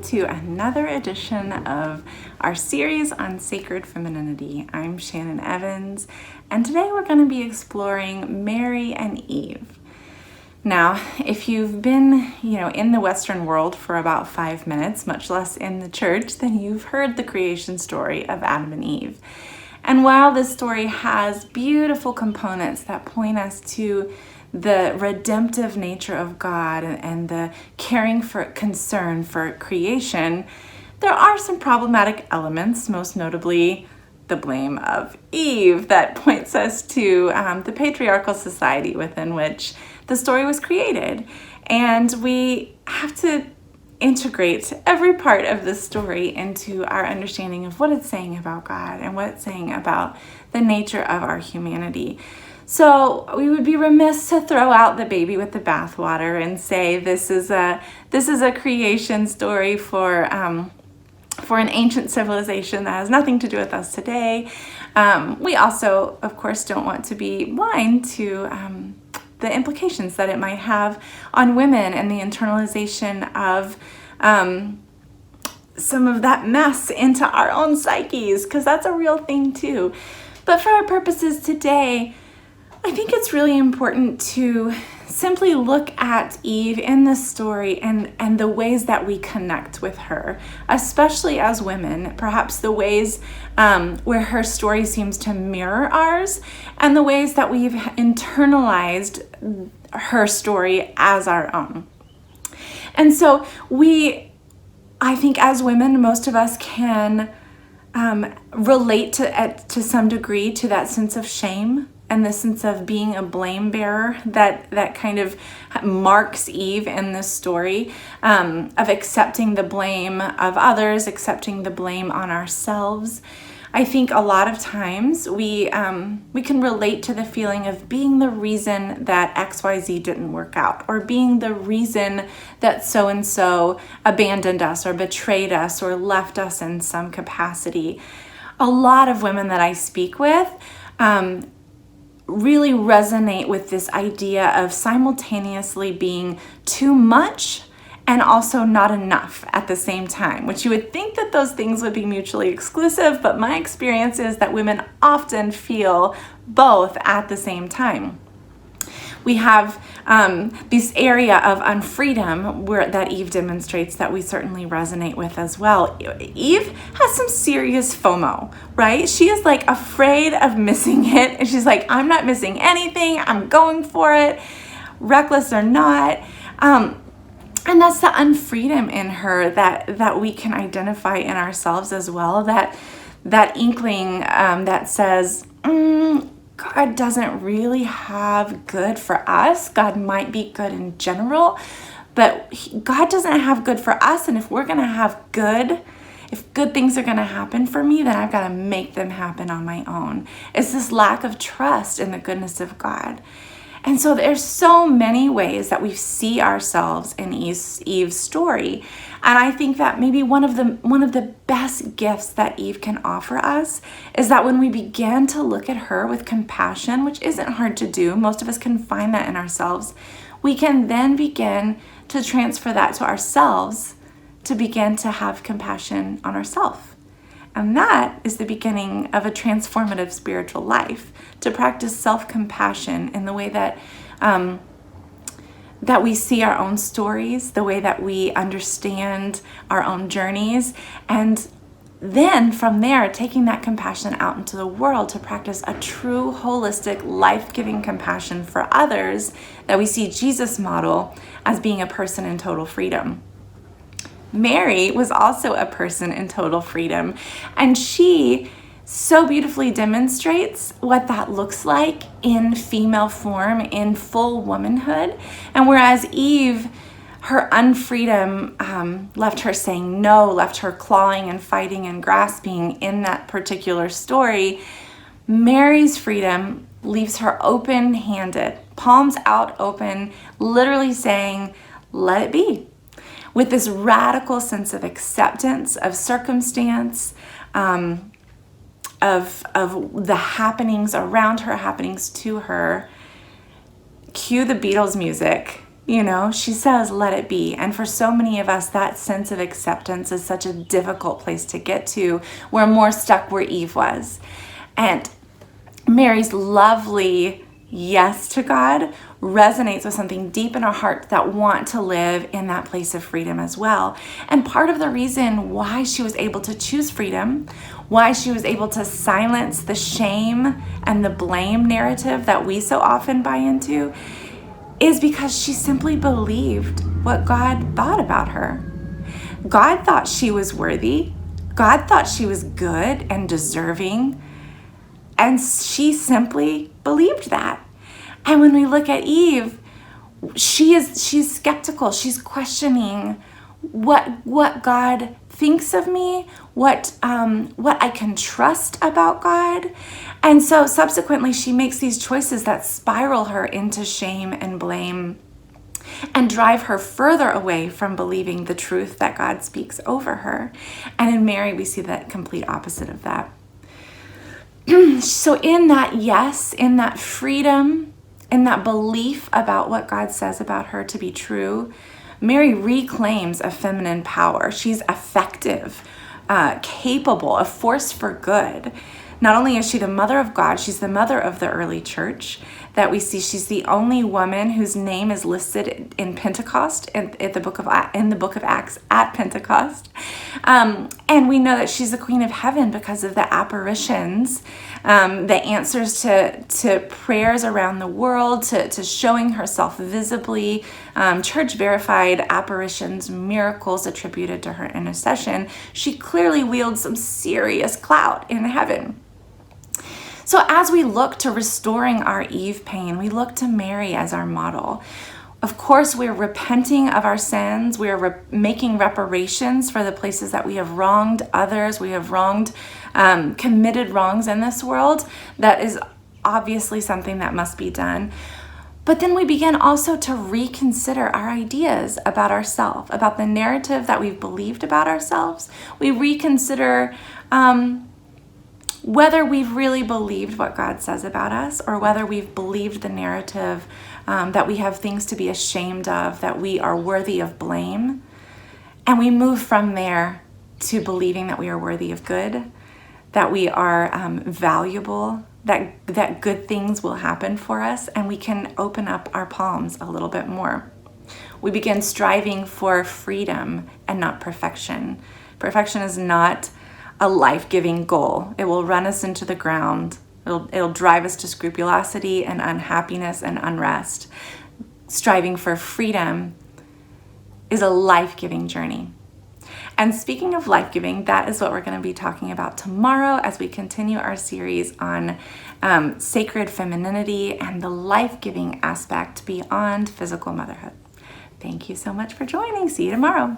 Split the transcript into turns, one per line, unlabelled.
to another edition of our series on sacred femininity. I'm Shannon Evans, and today we're going to be exploring Mary and Eve. Now, if you've been, in the Western world for about 5 minutes, much less in the church, then you've heard the creation story of Adam and Eve. And while this story has beautiful components that point us to the redemptive nature of God and the caring for concern for creation, there are some problematic elements, most notably the blame of Eve, that points us to the patriarchal society within which the story was created. And we have to integrate every part of the story into our understanding of what it's saying about God and what it's saying about the nature of our humanity. So we would be remiss to throw out the baby with the bathwater and say this is a creation story for an ancient civilization that has nothing to do with us today. We also, of course, don't want to be blind to the implications that it might have on women and the internalization of some of that mess into our own psyches, because that's a real thing too. But for our purposes today, I think it's really important to simply look at Eve in this story and the ways that we connect with her, especially as women, perhaps the ways where her story seems to mirror ours, and the ways that we've internalized her story as our own. And so I think as women, most of us can relate to some degree to that sense of shame and the sense of being a blame bearer that kind of marks Eve in this story, of accepting the blame of others, accepting the blame on ourselves. I think a lot of times we can relate to the feeling of being the reason that XYZ didn't work out, or being the reason that so-and-so abandoned us or betrayed us or left us in some capacity. A lot of women that I speak with really resonate with this idea of simultaneously being too much and also not enough at the same time, which you would think that those things would be mutually exclusive, but my experience is that women often feel both at the same time. We have this area of unfreedom that Eve demonstrates that we certainly resonate with as well. Eve has some serious FOMO, right? She is like afraid of missing it. And she's like, I'm not missing anything. I'm going for it, reckless or not. And that's the unfreedom in her that we can identify in ourselves as well. That inkling that says, God doesn't really have good for us. God might be good in general, but God doesn't have good for us. And if we're going to have good, if good things are going to happen for me, then I've got to make them happen on my own. It's this lack of trust in the goodness of God. And so there's so many ways that we see ourselves in Eve's story. And I think that maybe one of the best gifts that Eve can offer us is that when we begin to look at her with compassion, which isn't hard to do, most of us can find that in ourselves, we can then begin to transfer that to ourselves, to begin to have compassion on ourselves. And that is the beginning of a transformative spiritual life, to practice self-compassion in the way that that we see our own stories, the way that we understand our own journeys, and then from there, taking that compassion out into the world to practice a true, holistic, life-giving compassion for others that we see Jesus model as being a person in total freedom. Mary was also a person in total freedom, and she so beautifully demonstrates what that looks like in female form, in full womanhood. And whereas Eve, her unfreedom left her saying no, left her clawing and fighting and grasping in that particular story, Mary's freedom leaves her open-handed, palms out open, literally saying, let it be. With this radical sense of acceptance, of circumstance, of the happenings around her, happenings to her. Cue the Beatles music. You know, she says, let it be. And for so many of us, that sense of acceptance is such a difficult place to get to. We're more stuck where Eve was. And Mary's lovely yes to God resonates with something deep in our heart that want to live in that place of freedom as well. And part of the reason why she was able to choose freedom, why she was able to silence the shame and the blame narrative that we so often buy into, is because she simply believed what God thought about her. God thought she was worthy. God thought she was good and deserving. And she simply believed that. And when we look at Eve, she's skeptical. She's questioning what God thinks of me, what I can trust about God. And so subsequently she makes these choices that spiral her into shame and blame and drive her further away from believing the truth that God speaks over her. And in Mary, we see that complete opposite of that. So in that yes, in that freedom, in that belief about what God says about her to be true, Mary reclaims a feminine power. She's effective, capable, a force for good. Not only is she the mother of God, she's the mother of the early church that we see. She's the only woman whose name is listed in Pentecost, in the book of Acts at Pentecost. And we know that she's the Queen of Heaven because of the apparitions, the answers to prayers around the world, to showing herself visibly, church verified apparitions, miracles attributed to her intercession. She clearly wields some serious clout in heaven. So as we look to restoring our Eve pain, we look to Mary as our model. Of course, we're repenting of our sins. We're making reparations for the places that we have wronged others. We have committed wrongs in this world. That is obviously something that must be done. But then we begin also to reconsider our ideas about ourselves, about the narrative that we've believed about ourselves. We reconsider whether we've really believed what God says about us, or whether we've believed the narrative that we have things to be ashamed of, that we are worthy of blame. And we move from there to believing that we are worthy of good, that we are valuable, that good things will happen for us, and we can open up our palms a little bit more. We begin striving for freedom and not perfection. Perfection is not a life-giving goal. It will run us into the ground. It'll drive us to scrupulosity and unhappiness and unrest. Striving for freedom is a life-giving journey. And speaking of life-giving, that is what we're going to be talking about tomorrow as we continue our series on sacred femininity and the life-giving aspect beyond physical motherhood. Thank you so much for joining. See you tomorrow.